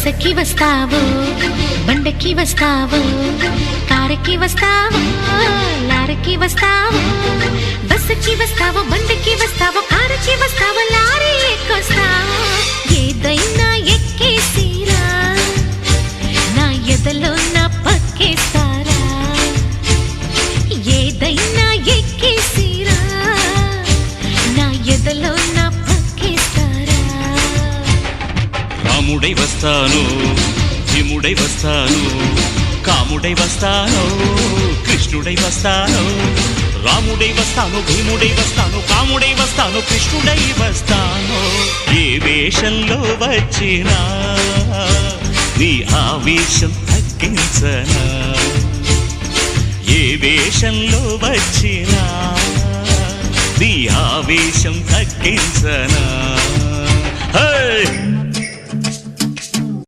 బస్సుకి వస్తావో బండకి వస్తావో కారుకి వస్తావో లారీకి వస్తావో బస్సుకి వస్తావో బండకి వస్తావో కారుకి వస్తావో లారీ ఎక్కొస్తావో ఏదైనా ఎక్కేసిరా నా ఎదలో నా పక్కేస్తారా ఏదైనా ఎక్కేసిరా నా ఎదలో నా పక్కేస్తారా రాముడై వస్తాను భీముడై వస్తాను కాముడై వస్తాను కృష్ణుడై వస్తాను రాముడై వస్తాను భీముడై వస్తాను కాముడై వస్తాను కృష్ణుడై వస్తాను ఏ వేషంలో వచ్చినా నీ ఆవేశం తగ్గించనా ఏ వేషంలో వచ్చినా నీ ఆవేశం తగ్గించనా.